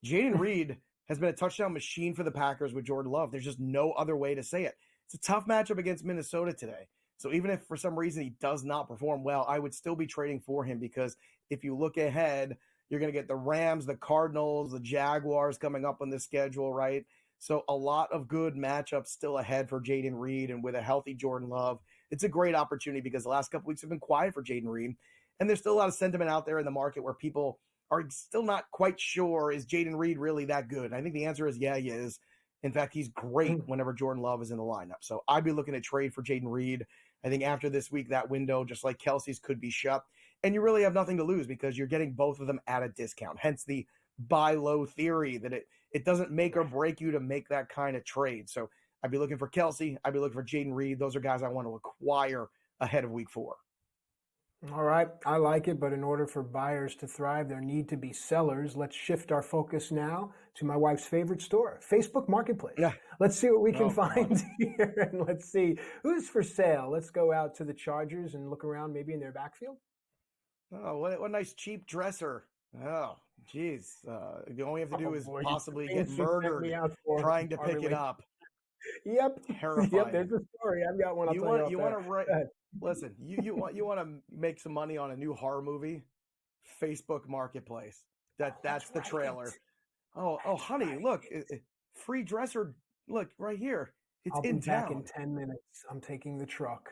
Jayden Reed has been a touchdown machine for the Packers with Jordan Love. There's just no other way to say it. It's a tough matchup against Minnesota today. So even if for some reason he does not perform well, I would still be trading for him, because if you look ahead, you're going to get the Rams, the Cardinals, the Jaguars coming up on the schedule, right? So a lot of good matchups still ahead for Jayden Reed, and with a healthy Jordan Love, it's a great opportunity, because the last couple weeks have been quiet for Jayden Reed, and there's still a lot of sentiment out there in the market where people are still not quite sure, is Jayden Reed really that good? And I think the answer is yeah, he is. In fact, he's great whenever Jordan Love is in the lineup. So I'd be looking at trade for Jayden Reed. I think after this week, that window, just like Kelsey's, could be shut, and you really have nothing to lose because you're getting both of them at a discount. Hence the buy low theory, that it doesn't make or break you to make that kind of trade. So I'd be looking for Kelsey. I'd be looking for Jayden Reed. Those are guys I want to acquire ahead of week 4. All right, I like it, but in order for buyers to thrive, there need to be sellers. Let's shift our focus now to my wife's favorite store, Facebook Marketplace. Yeah. Let's see what we can find here, and let's see who's for sale. Let's go out to the Chargers and look around, maybe in their backfield. Oh, what a nice cheap dresser. Oh, geez. All we have to do is possibly get murdered trying to pick it up. Yep. Terrifying. Yep, there's a story. I've got one. You want to write. Listen, you want to make some money on a new horror movie? Facebook Marketplace. That's the trailer. Oh, honey, look, free dresser. Look right here. It's I'll in be back town. in 10 minutes. I'm taking the truck.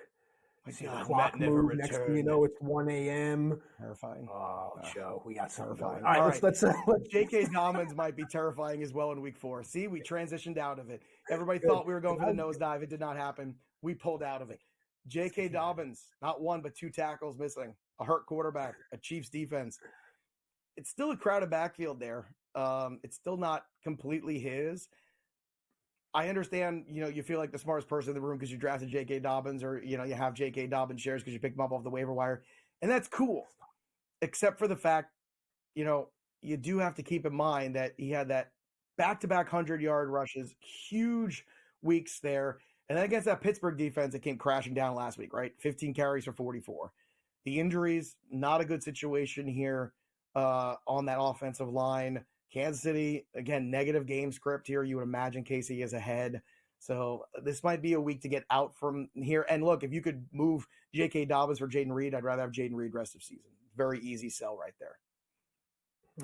My See God, the clock Matt never move. Next thing you returned. know, it's 1 a.m. Terrifying. Oh, Joe, we got something Terrifying. going. All right, let's J.K. Dobbins might be terrifying as well in week 4. See, we transitioned out of it. Everybody thought we were going for the nosedive. It did not happen. We pulled out of it. J.K. Dobbins, not 1 but 2 tackles missing, a hurt quarterback, a Chiefs defense. It's still a crowded backfield there. It's still not completely his. I understand, you feel like the smartest person in the room because you drafted J.K. Dobbins, or, you have J.K. Dobbins shares because you picked him up off the waiver wire. And that's cool, except for the fact, you do have to keep in mind that he had that back-to-back 100-yard rushes, huge weeks there. And then against that Pittsburgh defense, it came crashing down last week, right? 15 carries for 44. The injuries, not a good situation here on that offensive line. Kansas City, again, negative game script here. You would imagine Casey is ahead. So this might be a week to get out from here. And look, if you could move J.K. Dobbins for Jayden Reed, I'd rather have Jayden Reed rest of season. Very easy sell right there.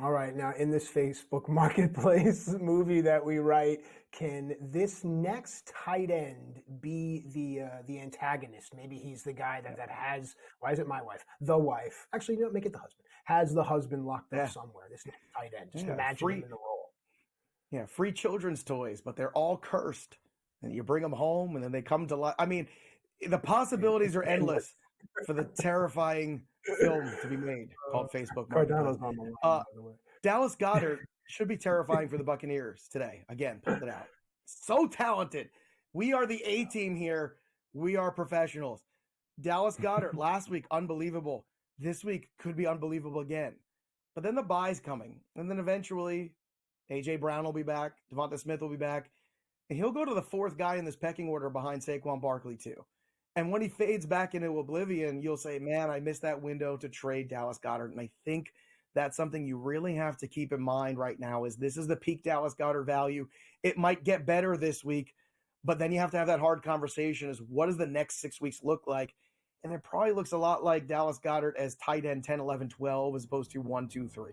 All right, now in this Facebook Marketplace movie that we write, can this next tight end be the antagonist? Maybe he's the guy that has, why is it my wife? The wife. Actually, no, make it the husband. Has the husband locked up somewhere, this next tight end. Just imagine him in the role. Yeah, free children's toys, but they're all cursed. And you bring them home, and then they come to life. I mean, the possibilities are endless for the terrifying film to be made called Facebook Marketplace. On the line, by the way. Dallas Goedert should be terrifying for the Buccaneers today. Again, pulled it out. So talented. We are the A team here. We are professionals. Dallas Goedert last week, unbelievable. This week could be unbelievable again. But then the bye's coming. And then eventually, A.J. Brown will be back. Devonta Smith will be back. And he'll go to the 4th guy in this pecking order behind Saquon Barkley too. And when he fades back into oblivion, you'll say, man, I missed that window to trade Dallas Goedert. And I think that's something you really have to keep in mind right now, is this is the peak Dallas Goedert value. It might get better this week, but then you have to have that hard conversation is what does the next 6 weeks look like? And it probably looks a lot like Dallas Goedert as tight end 10, 11, 12 as opposed to 1, 2, 3.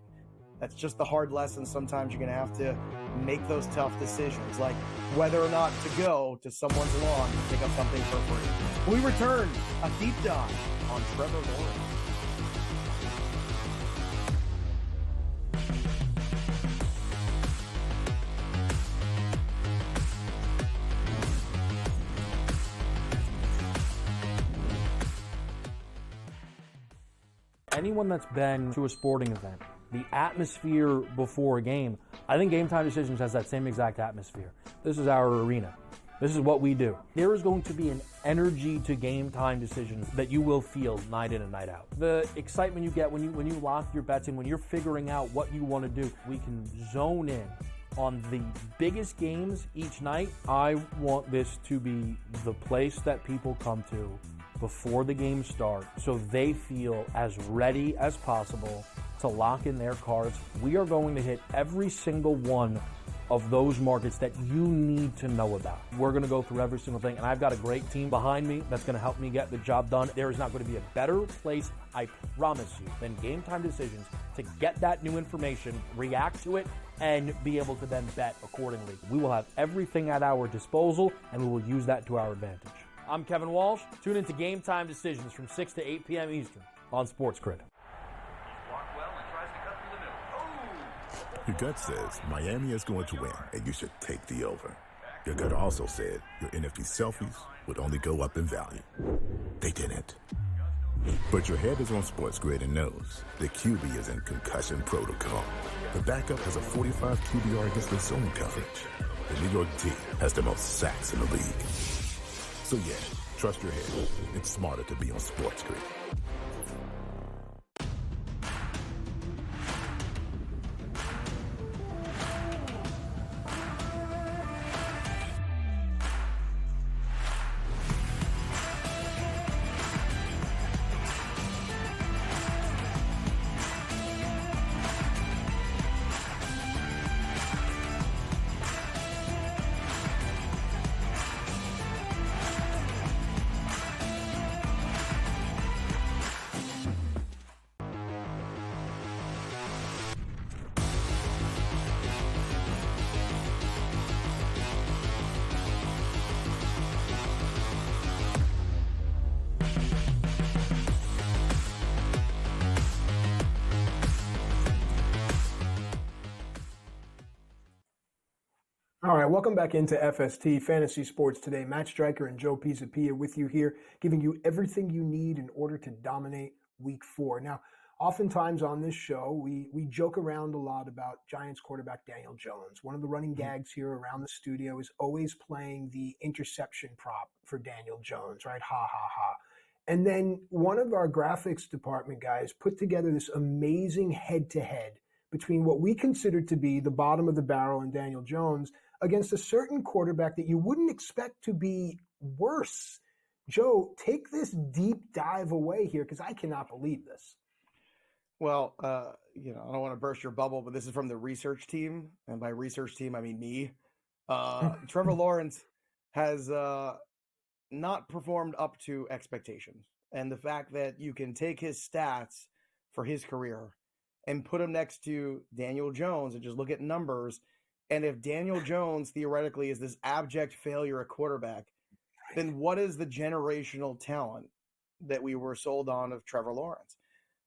That's just the hard lesson. Sometimes you're going to have to make those tough decisions, like whether or not to go to someone's lawn to pick up something for free. We return a deep dive on Trevor Lawrence. Anyone that's been to a sporting event, the atmosphere before a game, I think Game Time Decisions has that same exact atmosphere. This is our arena. This is what we do. There is going to be an energy to game time decisions that you will feel night in and night out. The excitement you get when you lock your bets in, when you're figuring out what you want to do, we can zone in on the biggest games each night. I want this to be the place that people come to before the games start so they feel as ready as possible to lock in their cards. We are going to hit every single one of those markets that you need to know about. We're going to go through every single thing, and I've got a great team behind me that's going to help me get the job done. There is not going to be a better place, I promise you, than Game Time Decisions to get that new information, react to it, and be able to then bet accordingly. We will have everything at our disposal, and we will use that to our advantage. I'm Kevin Walsh. Tune into Game Time Decisions from 6 to 8 p.m. Eastern on SportsGrid. Your gut says Miami is going to win, and you should take the over. Your gut also said your NFT selfies would only go up in value. They didn't. But your head is on SportsGrid and knows the QB is in concussion protocol. The backup has a 45 QBR against the zone coverage. The New York D has the most sacks in the league. So yeah, trust your head. It's smarter to be on SportsGrid. All right, welcome back into FST Fantasy Sports Today. Matt Striker and Joe Pisapia with you here, giving you everything you need in order to dominate Week 4. Now, oftentimes on this show, we joke around a lot about Giants quarterback Daniel Jones. One of the running gags here around the studio is always playing the interception prop for Daniel Jones, right? Ha, ha, ha. And then one of our graphics department guys put together this amazing head-to-head between what we consider to be the bottom of the barrel in Daniel Jones against a certain quarterback that you wouldn't expect to be worse. Joe, take this deep dive away here because I cannot believe this. Well, I don't want to burst your bubble, but this is from the research team. And by research team, I mean me. Trevor Lawrence has not performed up to expectations. And the fact that you can take his stats for his career and put him next to Daniel Jones and just look at numbers. And if Daniel Jones theoretically is this abject failure at quarterback, then what is the generational talent that we were sold on of Trevor Lawrence?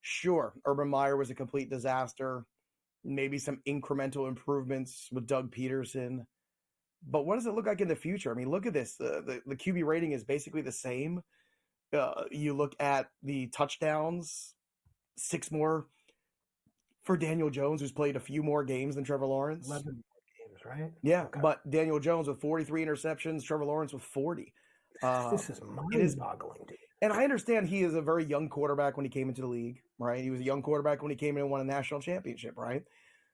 Sure, Urban Meyer was a complete disaster. Maybe some incremental improvements with Doug Peterson. But what does it look like in the future? I mean, look at this. The QB rating is basically the same. You look at the touchdowns, 6 more for Daniel Jones, who's played a few more games than Trevor Lawrence. 11 more games, right? Yeah, okay. But Daniel Jones with 43 interceptions, Trevor Lawrence with 40. This is mind-boggling, dude. And I understand he is a very young quarterback when he came into the league, right? He was a young quarterback when he came in and won a national championship, right?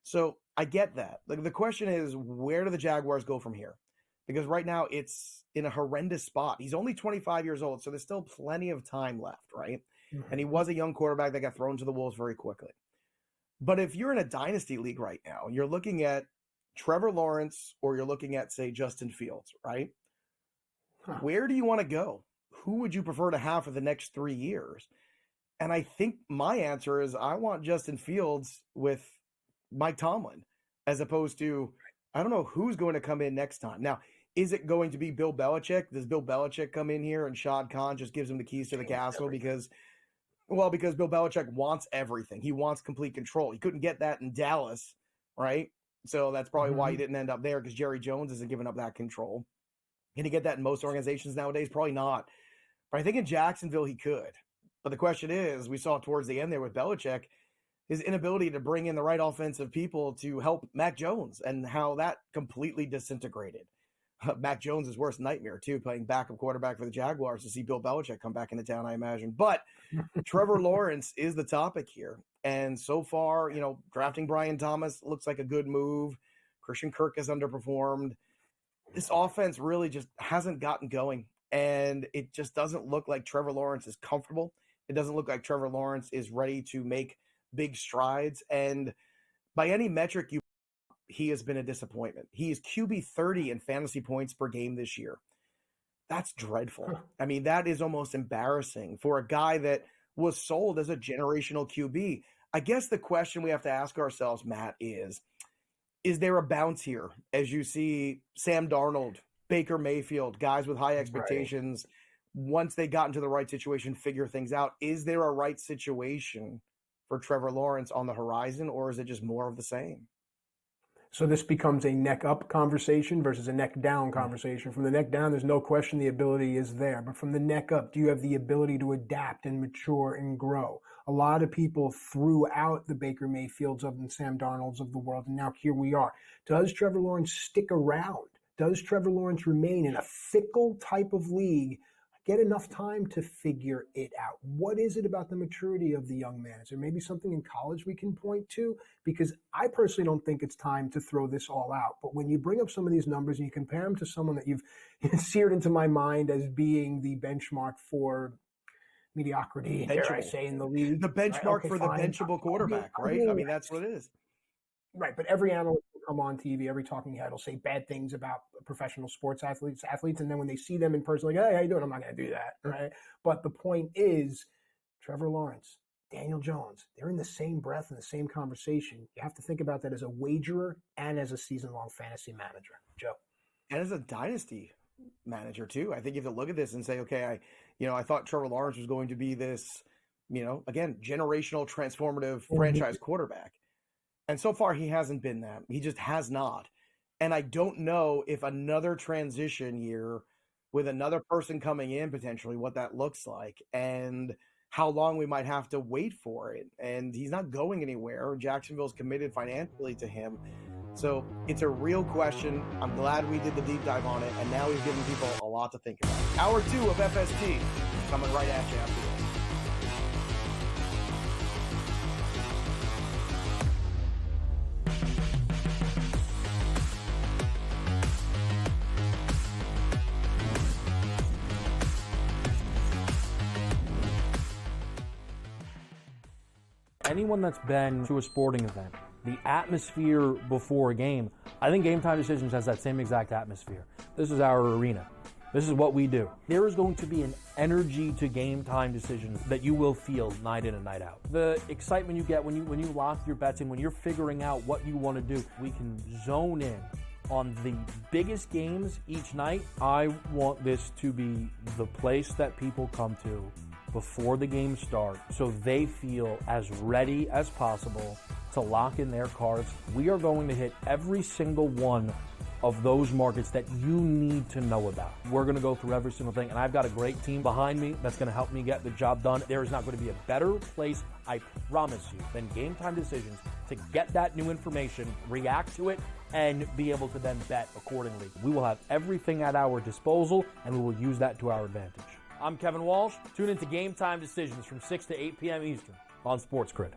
So I get that. The question is, where do the Jaguars go from here? Because right now it's in a horrendous spot. He's only 25 years old, so there's still plenty of time left, right? Mm-hmm. And he was a young quarterback that got thrown to the wolves very quickly. But if you're in a dynasty league right now, you're looking at Trevor Lawrence or you're looking at, say, Justin Fields, right? Huh. Where do you want to go? Who would you prefer to have for the next 3 years? And I think my answer is I want Justin Fields with Mike Tomlin as opposed to, I don't know who's going to come in next time. Now, is it going to be Bill Belichick? Does Bill Belichick come in here and Shad Khan just gives him the keys to the castle because Bill Belichick wants everything. He wants complete control. He couldn't get that in Dallas, right? So that's probably why he didn't end up there because Jerry Jones isn't giving up that control. Can he get that in most organizations nowadays? Probably not. But I think in Jacksonville he could. But the question is, we saw towards the end there with Belichick, his inability to bring in the right offensive people to help Mac Jones and how that completely disintegrated. Mac Jones' worst nightmare, too, playing backup quarterback for the Jaguars to see Bill Belichick come back into town, I imagine. But Trevor Lawrence is the topic here. And so far, drafting Brian Thomas looks like a good move. Christian Kirk has underperformed. This offense really just hasn't gotten going. And it just doesn't look like Trevor Lawrence is comfortable. It doesn't look like Trevor Lawrence is ready to make big strides. And by any metric he has been a disappointment. He is QB 30 in fantasy points per game this year. That's dreadful. I mean, that is almost embarrassing for a guy that was sold as a generational QB. I guess the question we have to ask ourselves, Matt, is there a bounce here as you see Sam Darnold, Baker Mayfield, guys with high expectations, once they got into the right situation, figure things out? Is there a right situation for Trevor Lawrence on the horizon, or is it just more of the same? So this becomes a neck up conversation versus a neck down conversation. From the neck down, there's no question the ability is there. But from the neck up, do you have the ability to adapt and mature and grow? A lot of people threw out the Baker Mayfields and Sam Darnolds of the world, and now here we are. Does Trevor Lawrence stick around? Does Trevor Lawrence remain in a fickle type of league? Get enough time to figure it out. What is it about the maturity of the young man? Is there maybe something in college we can point to? Because I personally don't think it's time to throw this all out. But when you bring up some of these numbers and you compare them to someone that you've seared into my mind as being the benchmark for mediocrity, dare I say, in the league. The benchmark for the benchable quarterback, right? I mean, that's what it is. Right, but every analyst will come on TV, every talking head will say bad things about professional sports athletes, and then when they see them in person, like, hey, how you doing? I'm not going to do that, right? But the point is, Trevor Lawrence, Daniel Jones, they're in the same breath and the same conversation. You have to think about that as a wagerer and as a season-long fantasy manager, Joe. And as a dynasty manager, too. I think you have to look at this and say, okay, I thought Trevor Lawrence was going to be this, again, generational, transformative franchise quarterback. And so far, he hasn't been that. He just has not. And I don't know if another transition year with another person coming in potentially, what that looks like and how long we might have to wait for it. And he's not going anywhere. Jacksonville's committed financially to him. So it's a real question. I'm glad we did the deep dive on it. And now we've given people a lot to think about. Hour 2 of FST coming right at you after this. Anyone that's been to a sporting event, the atmosphere before a game, I think Game Time Decisions has that same exact atmosphere. This is our arena. This is what we do. There is going to be an energy to Game Time Decisions that you will feel night in and night out. The excitement you get when you lock your bets in, when you're figuring out what you want to do, we can zone in on the biggest games each night. I want this to be the place that people come to before the game starts so they feel as ready as possible to lock in their cards. We are going to hit every single one of those markets that you need to know about. We're going to go through every single thing, and I've got a great team behind me that's going to help me get the job done. There is not going to be a better place, I promise you, than Game Time Decisions to get that new information, react to it, and be able to then bet accordingly. We will have everything at our disposal, and we will use that to our advantage. I'm Kevin Walsh. Tune into Game Time Decisions from 6 to 8 p.m. Eastern on SportsGrid.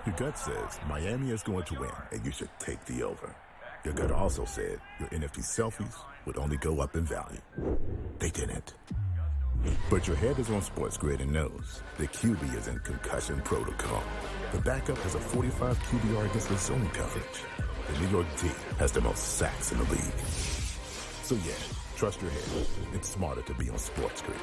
Your gut says Miami is going to win, and you should take the over. Your gut also said your NFT selfies would only go up in value. They didn't. But your head is on SportsGrid and knows the QB is in concussion protocol. The backup has a 45 QBR against the zone coverage. The New York D has the most sacks in the league. So yeah, trust your head. It's smarter to be on SportsGrid.